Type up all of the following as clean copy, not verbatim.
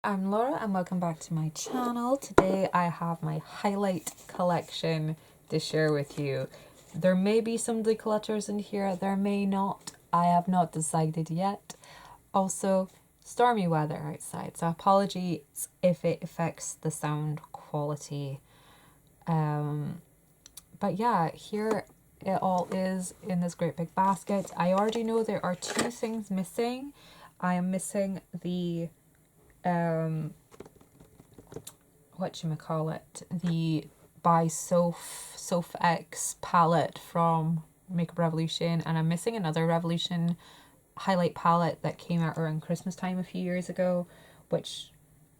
I'm Laura and welcome back to my channel. Today I have my highlight collection to share with you. There may be some declutters in here, there may not. I have not decided yet. Also, stormy weather outside, so apologies if it affects the sound quality. But yeah, here it all is in this great big basket. I already know there are two things missing. I am missing the the by Soph X palette from Makeup Revolution, and I'm missing another Revolution highlight palette that came out around Christmas time a few years ago, which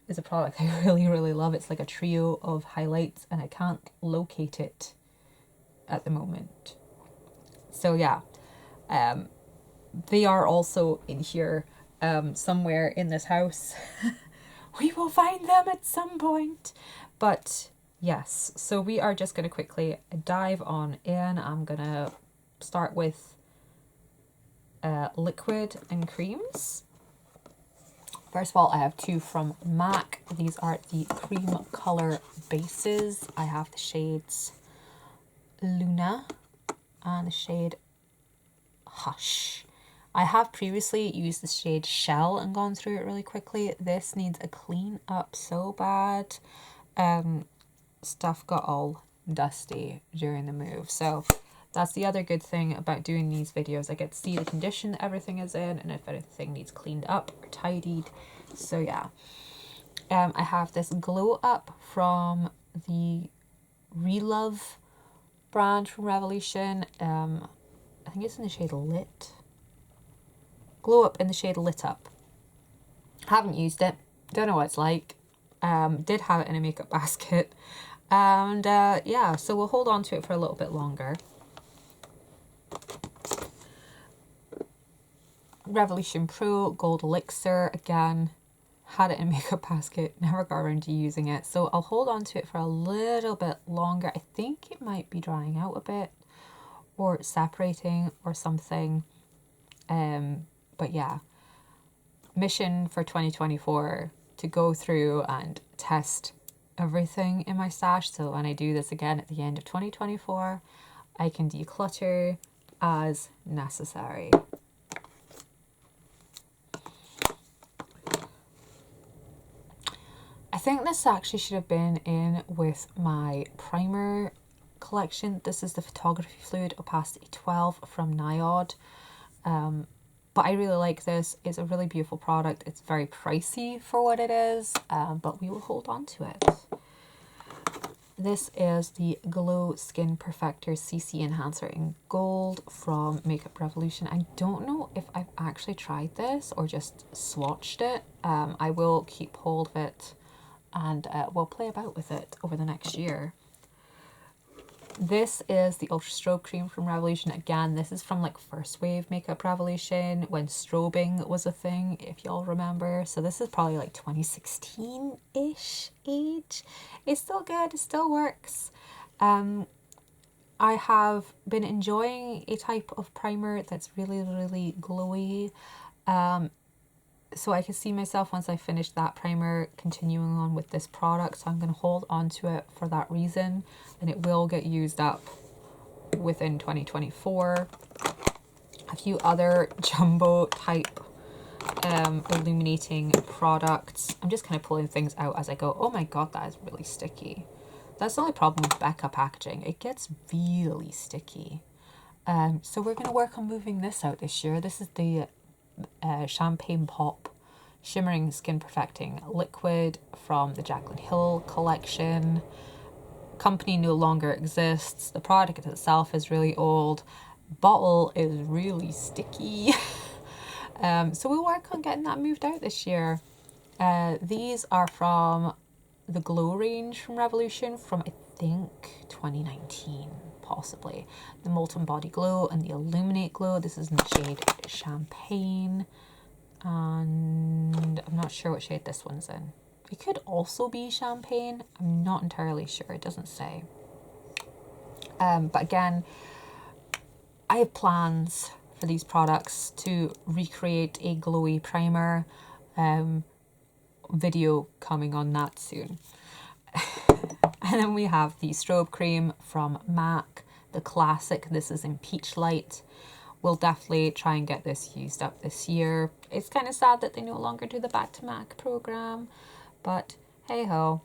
is a product I really love. It's like a trio of highlights and I can't locate it at the moment. So yeah, they are also in here somewhere in this house. We will find them at some point. But yes, so we are just going to quickly dive on in. I'm going to start with liquid and creams. First of all, I have two from MAC. These are the cream color bases. I have the shades Luna and the shade Hush. I have previously used the shade Shell and gone through it really quickly. This needs a clean up so bad. Stuff got all dusty during the move. So that's the other good thing about doing these videos. I get to see the condition that everything is in and if anything needs cleaned up or tidied. So yeah. I have this Glow Up from the Relove brand from Revolution. I think it's in the shade Lit. Glow Up in the shade Lit Up. Haven't used it. Don't know what it's like. Did have it in a makeup basket. And yeah, so we'll hold on to it for a little bit longer. Revolution Pro Gold Elixir. Again, had it in a makeup basket. Never got around to using it. So I'll hold on to it for a little bit longer. I think it might be drying out a bit. Or separating or something. But yeah, mission for 2024 to go through and test everything in my stash, so when I do this again at the end of 2024 I can declutter as necessary. I think this actually should have been in with my primer collection. This is the Photography Fluid Opacity 12 from Naiad. But I really like this. It's a really beautiful product. It's very pricey for what it is, but we will hold on to it. This is the Glow Skin Perfector CC Enhancer in Gold from Makeup Revolution. I don't know if I've actually tried this or just swatched it. I will keep hold of it and we'll play about with it over the next year. This is the Ultra Strobe Cream from Revolution. Again, this is from like first wave Makeup Revolution when strobing was a thing, if y'all remember. So this is probably like 2016-ish age. It's still good, it still works. I have been enjoying a type of primer that's really glowy. So I can see myself once I finish that primer continuing on with this product. So I'm going to hold on to it for that reason. And it will get used up within 2024. A few other jumbo type illuminating products. I'm just kind of pulling things out as I go. Oh my god, that is really sticky. That's the only problem with Becca packaging. It gets really sticky. So we're going to work on moving this out this year. This is the Champagne Pop Shimmering Skin Perfecting Liquid from the Jaclyn Hill collection. Company no longer exists. The product itself is really old. Bottle is really sticky. So we'll work on getting that moved out this year. These are from the Glow range from Revolution from I think 2019 possibly. The Molten Body Glow and the Illuminate Glow. This is in the shade Champagne, and I'm not sure what shade this one's in. It could also be Champagne. I'm not entirely sure. It doesn't say. But again, I have plans for these products to recreate a glowy primer. video coming on that soon. And then we have the strobe cream from MAC, the classic. This is in Peach Light. We'll definitely try and get this used up this year. It's kind of sad that they no longer do the Back to MAC program, but hey ho,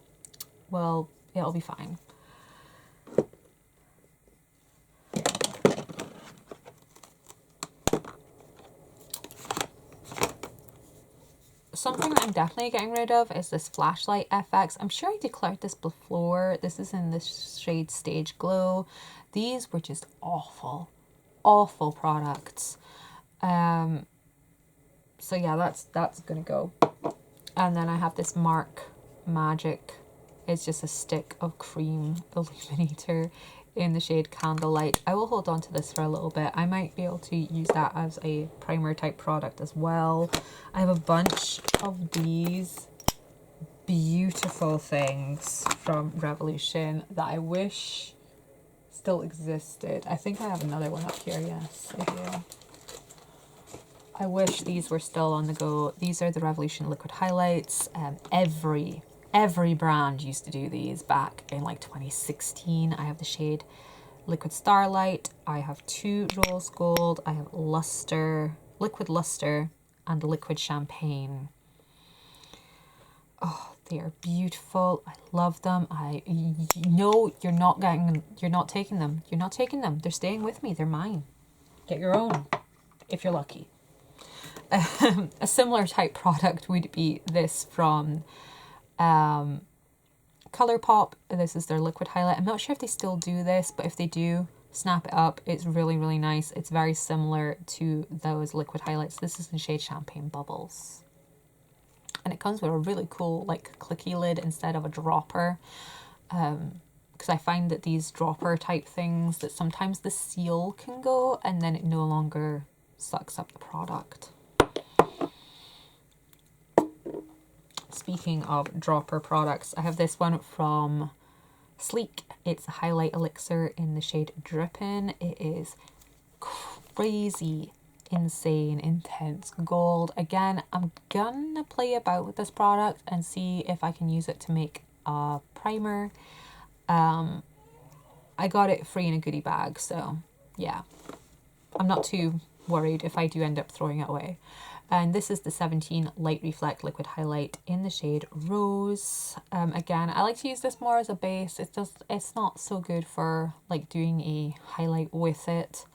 well, it'll be fine. Something that I'm definitely getting rid of is this Flashlight FX. I'm sure I declared this before. This is in the shade Stage Glow. These were just awful products. So yeah, that's gonna go. And then I have this Mark Magic. It's just a stick of cream illuminator in the shade Candlelight. I will hold on to this for a little bit. I might be able to use that as a primer type product as well. I have a bunch of these beautiful things from Revolution that I wish still existed. I think I have another one up here. Yes, I do. I wish these were still on the go. These are the Revolution liquid highlights. Every brand used to do these back in like 2016. I have the shade Liquid Starlight. I have two Rose Gold. I have Luster, Liquid Luster, and Liquid Champagne. Oh, they are beautiful. I love them. You're not taking them. You're not taking them. They're staying with me. They're mine. Get your own if you're lucky. A similar type product would be this from ColourPop. This is their liquid highlight. I'm not sure if they still do this, but if they do, snap it up. It's really, really nice. It's very similar to those liquid highlights. This is in shade Champagne Bubbles. And it comes with a really cool like clicky lid instead of a dropper. Because I find that these dropper type things, that sometimes the seal can go and then it no longer sucks up the product. Speaking of dropper products, I have this one from Sleek. It's a highlight elixir in the shade Drippin'. It is crazy, insane, intense gold. Again, I'm gonna play about with this product and see if I can use it to make a primer. I got it free in a goodie bag, so yeah. I'm not too worried if I do end up throwing it away. And this is the 17 Light Reflect Liquid Highlight in the shade Rose. Again, I like to use this more as a base. It's not so good for like doing a highlight with it.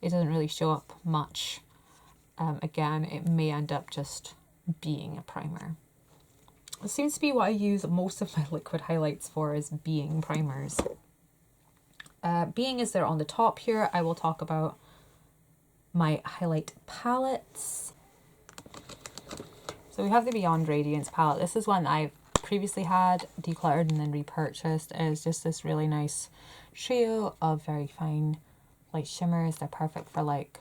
It doesn't really show up much. Again, it may end up just being a primer. It seems to be what I use most of my liquid highlights for, is being primers. Being is there on the top here. I will talk about my highlight palettes. So we have the Beyond Radiance palette. This is one I've previously had, decluttered, and then repurchased. It's just this really nice trio of very fine light shimmers. They're perfect for like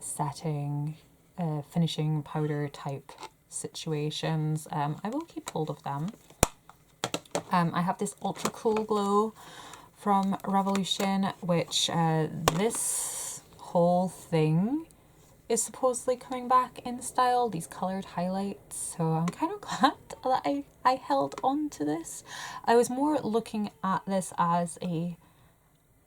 setting, finishing powder type situations. I will keep hold of them. I have this Ultra Cool Glow from Revolution, which this whole thing is supposedly coming back in style, these coloured highlights. So I'm kind of glad that I held on to this. I was more looking at this as a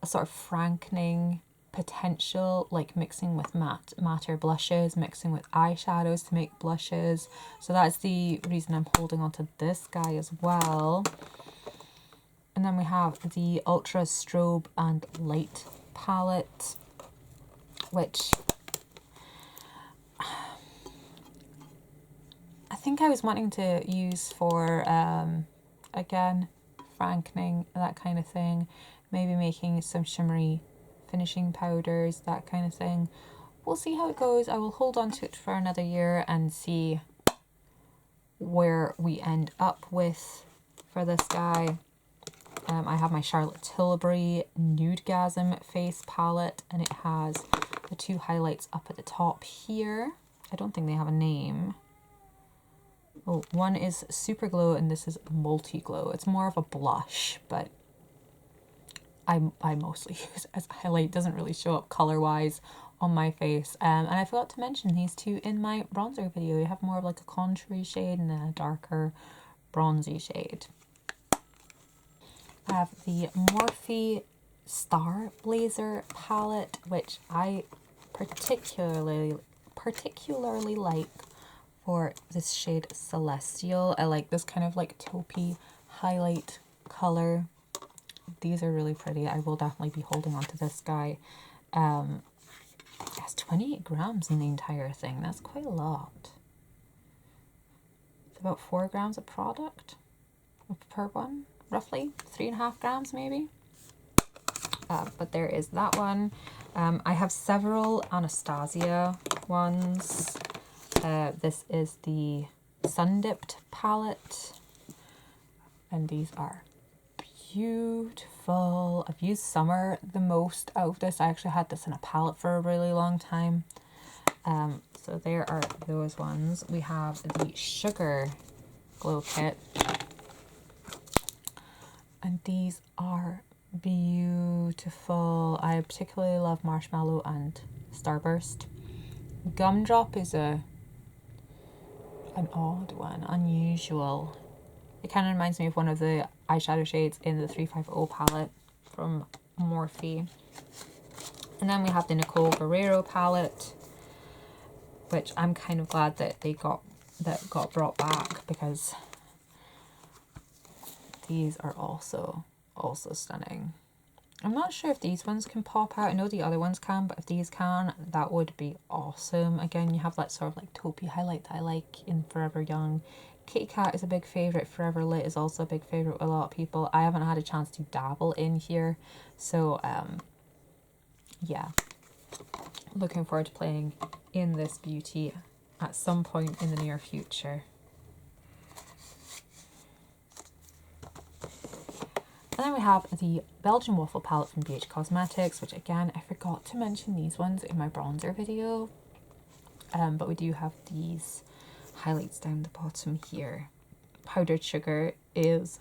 sort of frankening potential, like mixing with matter blushes, mixing with eyeshadows to make blushes. So that's the reason I'm holding on to this guy as well. And then we have the Ultra Strobe and Light palette, which I think I was wanting to use for, again, frankening, that kind of thing. Maybe making some shimmery finishing powders, that kind of thing. We'll see how it goes. I will hold on to it for another year and see where we end up with for this guy. I have my Charlotte Tilbury Nudegasm face palette, and it has the two highlights up at the top here. I don't think they have a name. Oh, one is Super Glow and this is Multi Glow. It's more of a blush, but I mostly use it as a highlight. It doesn't really show up color-wise on my face. And I forgot to mention these two in my bronzer video. You have more of like a contoury shade and then a darker bronzy shade. I have the Morphe Star Blazer palette, which I particularly like for this shade Celestial. I like this kind of like taupey highlight color. These are really pretty. I will definitely be holding on to this guy. It has 28 grams in the entire thing. That's quite a lot. It's about 4 grams of product per one, roughly 3.5 grams maybe. But there is that one. I have several Anastasia ones. This is the Sun Dipped palette, and these are beautiful. I've used Summer the most out of this. I actually had this in a palette for a really long time. So there are those ones. We have the Sugar Glow Kit, and these are beautiful. I particularly love Marshmallow and Starburst. Gumdrop is an odd one, unusual. It kind of reminds me of one of the eyeshadow shades in the 350 palette from Morphe. And then we have the Nicole Guerrero palette, which I'm kind of glad that got brought back, because these are also stunning. I'm not sure if these ones can pop out. I know the other ones can, but if these can, that would be awesome. Again, you have that sort of like taupey highlight that I like in Forever Young. Kitty Cat is a big favourite. Forever Lit is also a big favourite with a lot of people. I haven't had a chance to dabble in here. So, yeah. Looking forward to playing in this beauty at some point in the near future. And then we have the Belgian Waffle palette from BH Cosmetics, which again, I forgot to mention these ones in my bronzer video. But we do have these highlights down the bottom here. Powdered Sugar is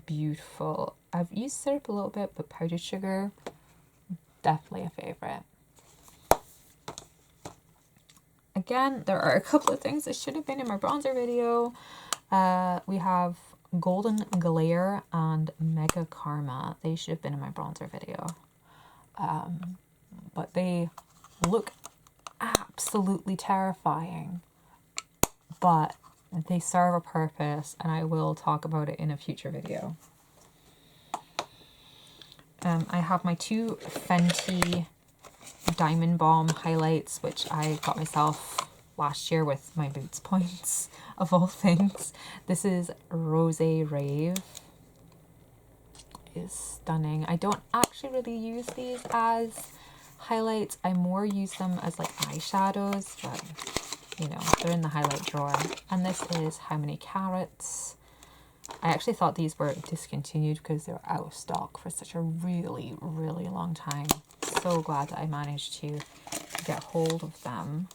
beautiful. I've used syrup a little bit, but powdered sugar, definitely a favourite. Again, there are a couple of things that should have been in my bronzer video. We have Golden Glare and Mega Karma. They should have been in my bronzer video. But they look absolutely terrifying. But they serve a purpose, and I will talk about it in a future video. I have my two Fenty Diamond Bomb highlights, which I got myself last year with my Boots points, of all things. This is Rose Rave. It is stunning. I don't actually really use these as highlights. I more use them as like eyeshadows, but you know, they're in the highlight drawer. And this is How Many Carrots. I actually thought these were discontinued because they were out of stock for such a really, really long time. So glad that I managed to get hold of them.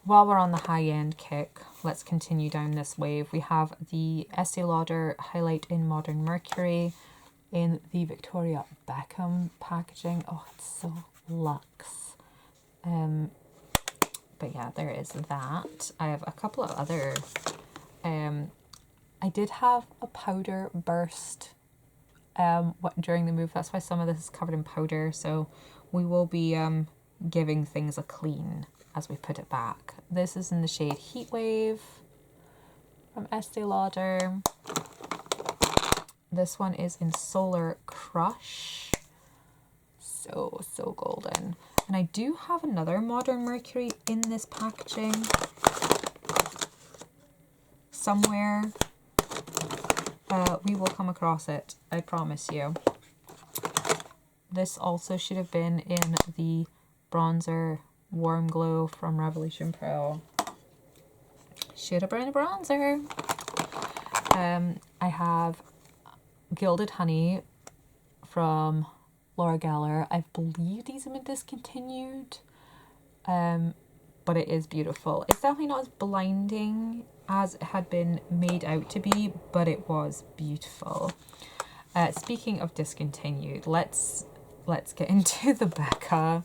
While we're on the high-end kick, let's continue down this wave. We have the Estee Lauder highlight in Modern Mercury in the Victoria Beckham packaging. Oh, it's so luxe. But yeah, there is that. I have a couple of other... I did have a powder burst during the move. That's why some of this is covered in powder. So we will be giving things a clean as we put it back. This is in the shade Heat Wave from Estee Lauder. This one is in Solar Crush. So golden. And I do have another Modern Mercury in this packaging somewhere. We will come across it, I promise you. This also should have been in the bronzer Warm Glow from Revolution Pro. Should have been a bronzer. I have Gilded Honey from Laura Geller. I believe these have been discontinued. But but it is beautiful. It's definitely not as blinding as it had been made out to be, but it was beautiful. Speaking of discontinued, let's get into the Becca.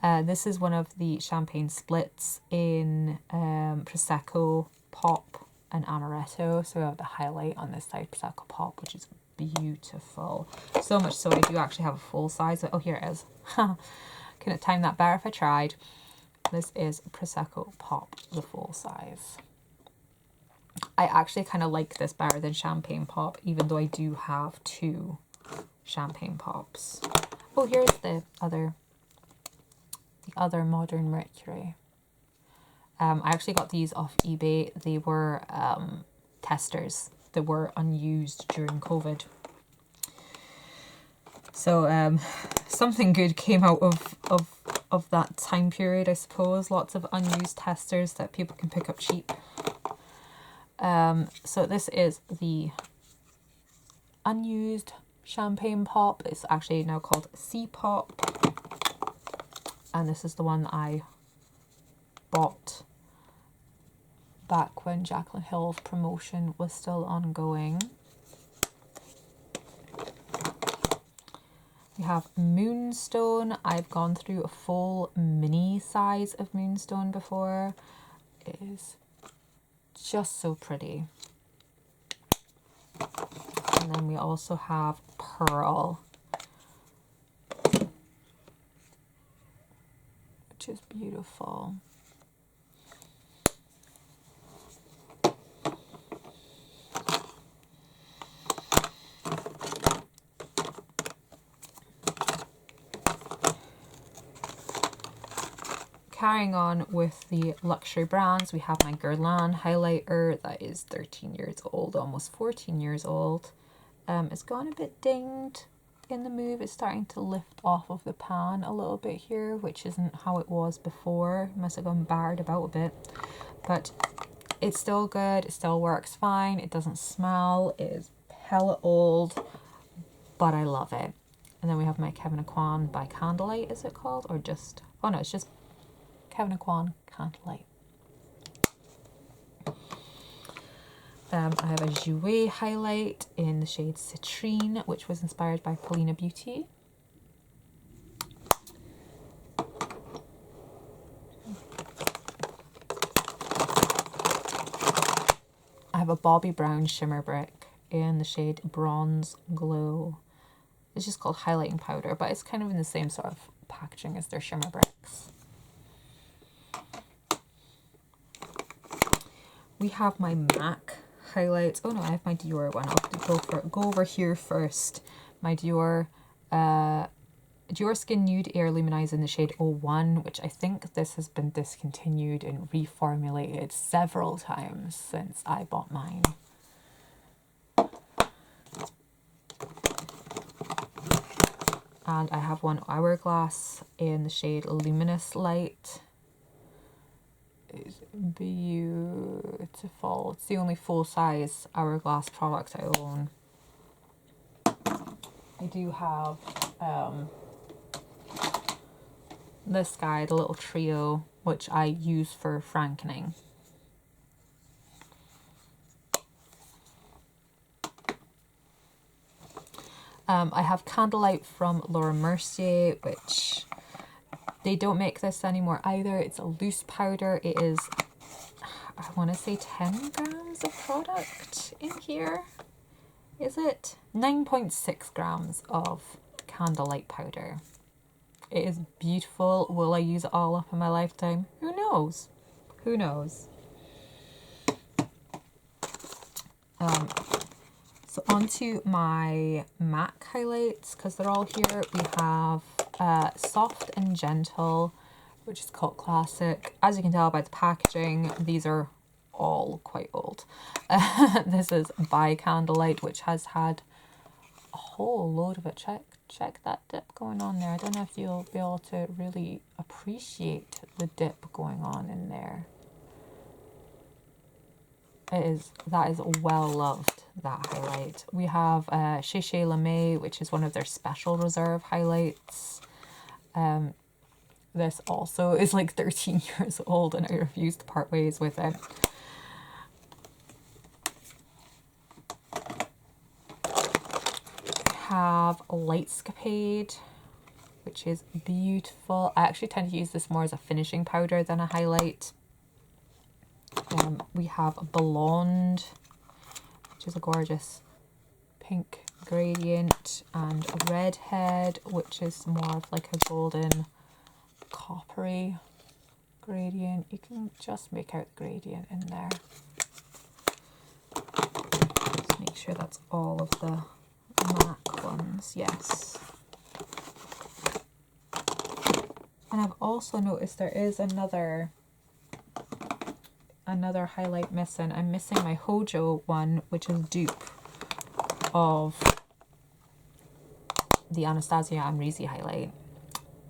This is one of the champagne splits in Prosecco Pop and Amaretto. So we have the highlight on this side, Prosecco Pop, which is beautiful. So much so I do actually have a full size. Oh, here it is. Couldn't time that better if I tried. This is Prosecco Pop, the full size. I actually kind of like this better than Champagne Pop, even though I do have 2 Champagne Pops. Oh, here's the other Modern Mercury. I actually got these off eBay. They were testers that were unused during COVID. So something good came out of that time period, I suppose. Lots of unused testers that people can pick up cheap. So this is the unused Champagne Pop. It's actually now called C Pop. And this is the one I bought back when Jaclyn Hill's promotion was still ongoing. We have Moonstone. I've gone through a full mini size of Moonstone before. It is just so pretty. And then we also have Pearl, which is beautiful. Carrying on with the luxury brands, we have my Guerlain highlighter that is 13 years old, almost 14 years old. It's gone a bit dinged in the move. It's starting to lift off of the pan a little bit here, which isn't how it was before. It must have gone barred about a bit, but it's still good. It still works fine. It doesn't smell. It is hella old, but I love it. And then we have my Kevyn Aucoin by Candlelight, is it called? Or just, oh no, it's just Kevyn Aucoin Candlelight. I have a Jouer highlight in the shade Citrine, which was inspired by Paulina Beauty. I have a Bobbi Brown shimmer brick in the shade Bronze Glow. It's just called highlighting powder, but it's kind of in the same sort of packaging as their shimmer bricks. We have my MAC highlights. Oh no, I have my Dior one. I'll go over here first. My Dior Skin Nude Air Luminizer in the shade 01, which I think this has been discontinued and reformulated several times since I bought mine. And I have one Hourglass in the shade Luminous Light. It's beautiful. It's the only full-size Hourglass product I own. I do have this guy, the little trio, which I use for frankening. I have Candlelight from Laura Mercier, which they don't make this anymore either. It's a loose powder. It is, I want to say 10 grams of product in here. Is it? 9.6 grams of Candlelight powder. It is beautiful. Will I use it all up in my lifetime? Who knows? Who knows? So onto my MAC highlights, because they're all here. We have Soft and Gentle, which is called Classic. As you can tell by the packaging, these are all quite old. This is by Candlelight, which has had a whole load of it. Check that dip going on there. I don't know if you'll be able to really appreciate the dip going on in there. That is well loved, that highlight. We have Chez Chez La May, which is one of their special reserve highlights. this also is like 13 years old and I refuse to part ways with it. Have Lightscapade, which is beautiful. I actually tend to use this more as a finishing powder than a highlight. We have Blonde, which is a gorgeous pink gradient, and a Redhead, which is more of like a golden coppery gradient. You can just make out the gradient in there. Let's make sure that's all of the MAC ones, yes. And I've also noticed there is another highlight missing. I'm missing my Hojo one, which is dupe of the Anastasia Amrezy highlight.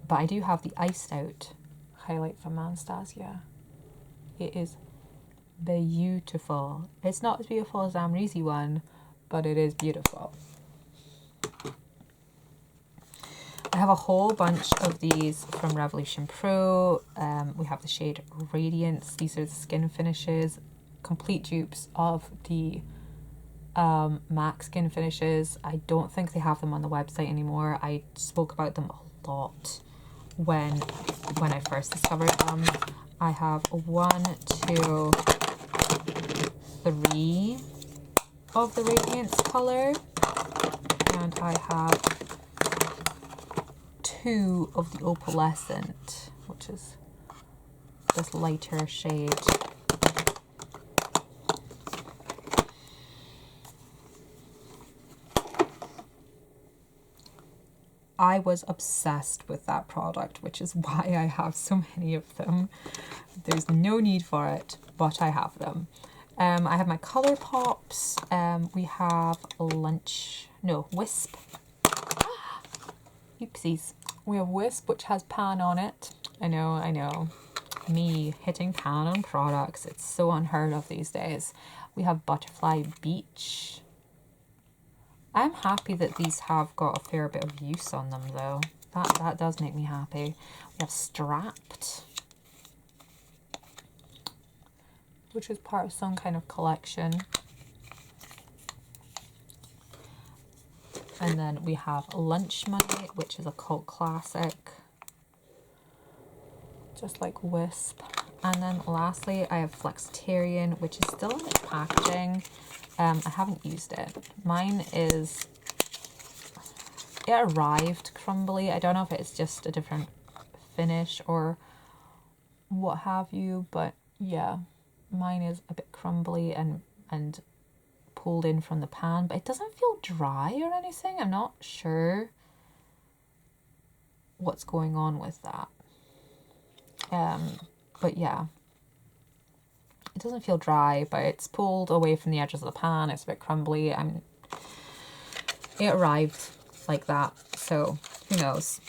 But I do have the iced out highlight from Anastasia. It is beautiful. It's not as beautiful as the Amrezy one, but it is beautiful. I have a whole bunch of these from Revolution Pro. We have the shade Radiance. These are the skin finishes, complete dupes of the MAC skin finishes. I don't think they have them on the website anymore. I spoke about them a lot when I first discovered them. I have 1, 2, 3 of the Radiance color, and I have 2 of the Opalescent, which is this lighter shade. I was obsessed with that product, which is why I have so many of them. There's no need for it, but I have them. I have my ColourPops. We have Wisp. Oopsies. We have Wisp, which has pan on it. I know. Me hitting pan on products. It's so unheard of these days. We have Butterfly Beach. I'm happy that these have got a fair bit of use on them though. That does make me happy. We have Strapped, which is part of some kind of collection. And then we have Lunch Money, which is a cult classic, just like Wisp. And then lastly, I have Flexitarian, which is still in its packaging. I haven't used it. Mine is, it arrived crumbly. I don't know if it's just a different finish or what have you, but yeah, mine is a bit crumbly and pulled in from the pan, but it doesn't feel dry or anything. I'm not sure what's going on with that. But yeah, it doesn't feel dry, but it's pulled away from the edges of the pan. It's a bit crumbly. It arrived like that, so who knows.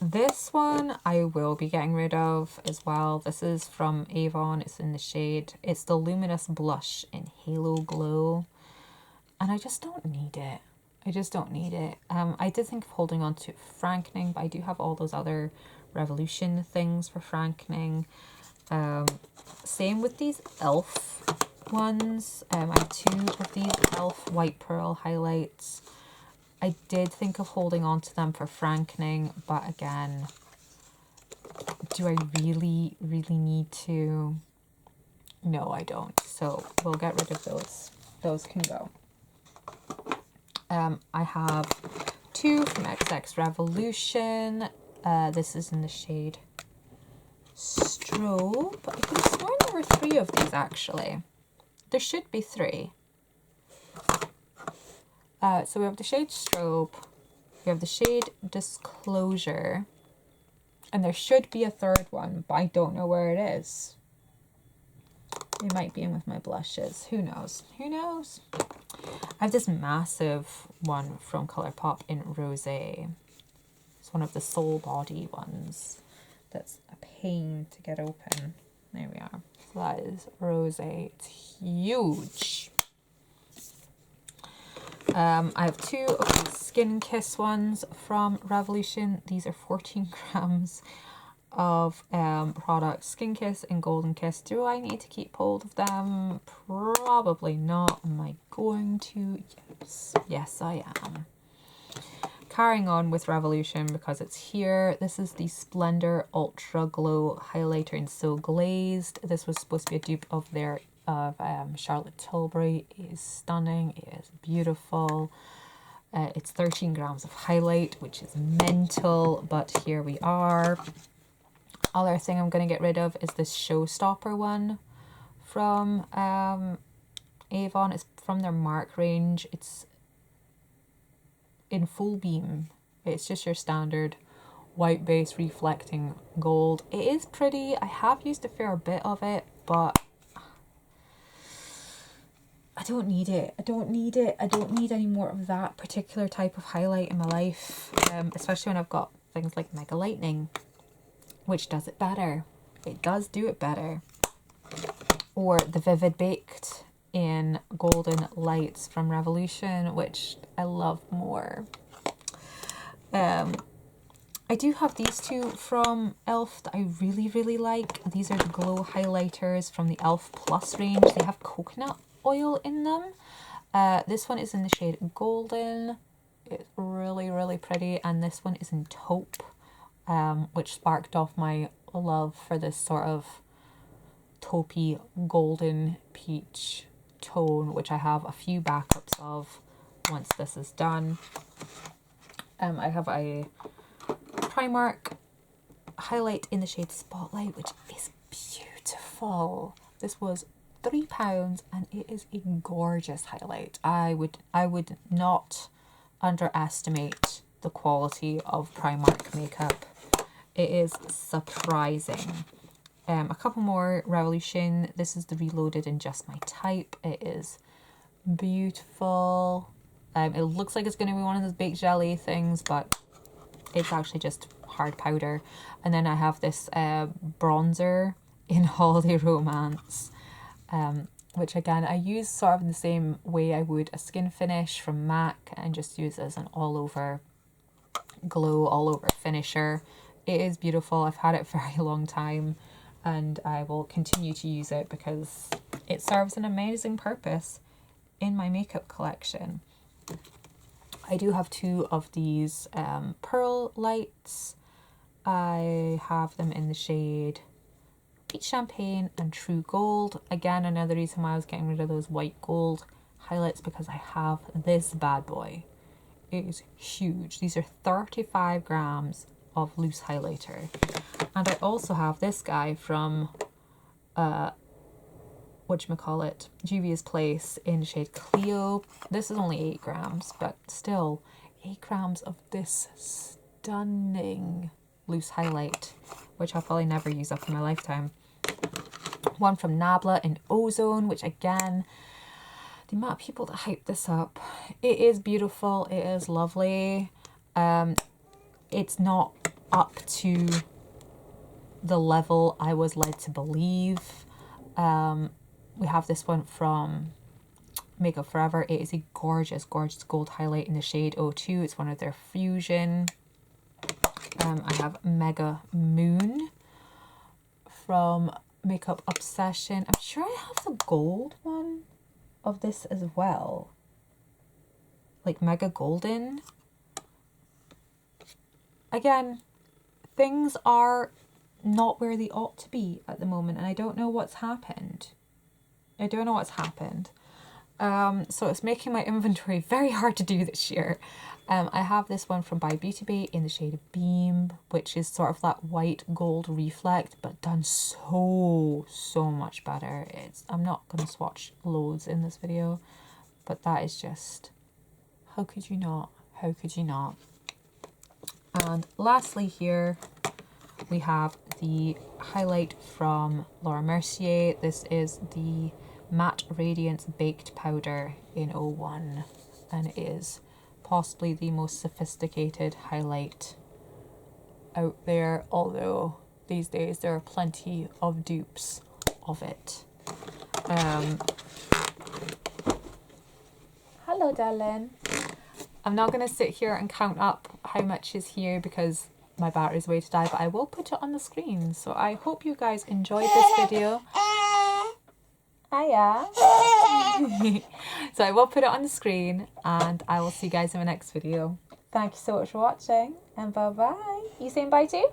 This one I will be getting rid of as well. This is from Avon. It's in the shade, it's the Luminous Blush in Halo Glow, and I just don't need it. I did think of holding on to Frankening, but I do have all those other Revolution things for Frankening. Same with these e.l.f. ones. I have 2 of these e.l.f. White Pearl highlights. I did think of holding on to them for Frankening, but again, do I really need to? No, I don't. So we'll get rid of those. Those can go. I have 2 from XX Revolution. This is in the shade Strobe. I could have sworn there were 3 of these actually. There should be 3. So we have the shade Strobe, we have the shade Disclosure, and there should be a 3rd one, but I don't know where it is. It might be in with my blushes. Who knows? Who knows? I have this massive one from ColourPop in Rosé. It's one of the Soul Body ones that's a pain to get open. There we are. So that is Rosé. It's huge. I have two of these Skin Kiss ones from Revolution. These are 14 grams of product. Skin Kiss and Golden Kiss. Do I need to keep hold of them? Probably not. Am I going to? Yes. Yes, I am. Carrying on with Revolution because it's here. This is the Splendor Ultra Glow Highlighter in So Glazed. This was supposed to be a dupe of their Charlotte Tilbury. It is stunning. It is beautiful. It's 13 grams of highlight, which is mental, but here we are. Other thing I'm going to get rid of is this Showstopper one from Avon. It's from their Mark range. It's in full beam. It's just your standard white base reflecting gold. It is pretty. I have used a fair bit of it, but I don't need it. I don't need it. I don't need any more of that particular type of highlight in my life, especially when I've got things like Mega Lightning, which does it better. It does do it better. Or the Vivid Baked in Golden Lights from Revolution, which I love more. I do have these two from e.l.f. that I really, really like. These are the Glow Highlighters from the e.l.f. Plus range. They have coconut oil in them. This one is in the shade Golden. It's really, really pretty. And this one is in Taupe, which sparked off my love for this sort of taupey golden peach tone, which I have a few backups of once this is done. I have a Primark highlight in the shade Spotlight, which is beautiful. This was £3 and it is a gorgeous highlight. I would not underestimate the quality of Primark makeup. It is surprising. A couple more Revolution. This is the Reloaded in Just My Type. It is beautiful. It looks like it's going to be one of those baked jelly things, but it's actually just hard powder. And then I have this bronzer in Holiday Romance, which again I use sort of in the same way I would a Skin Finish from MAC, and just use as an all over glow, all over finisher. It is beautiful. I've had it for a very long time and I will continue to use it because it serves an amazing purpose in my makeup collection. I do have two of these Pearl Lights. I have them in the shade Peach Champagne and True Gold. Again, another reason why I was getting rid of those white gold highlights, because I have this bad boy. It is huge. These are 35 grams of loose highlighter. And I also have this guy from whatchamacallit, Juvia's Place in the shade Cleo. This is only 8 grams, but still 8 grams of this stunning loose highlight, which I'll probably never use up in my lifetime. One from Nabla in Ozone, which again, the amount of people that hype this up, it is beautiful, it is lovely. It's not up to the level I was led to believe. We have this one from Makeup Forever. It is a gorgeous, gorgeous gold highlight in the shade O2. It's one of their fusion. I have Mega Moon from Makeup Obsession. I'm sure I have the gold one of this as well. Like Mega Golden. Again, things are not where they ought to be at the moment, and I don't know what's happened. I don't know what's happened. So it's making my inventory very hard to do this year. I have this one from By Beauty Bay in the shade Beam, which is sort of that white gold reflect, but done so much better. I'm not going to swatch loads in this video, but that is just, how could you not? How could you not? And lastly here, we have the highlight from Laura Mercier. This is the Matte Radiance Baked Powder in 01, and it is possibly the most sophisticated highlight out there, although these days there are plenty of dupes of it. Hello Hello, darling. I'm not going to sit here and count up how much is here because my battery's way to die, but I will put it on the screen. So I hope you guys enjoyed this video. Hiya. So I will put it on the screen and I will see you guys in my next video. Thank you so much for watching and bye-bye. You saying bye too?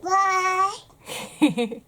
Bye.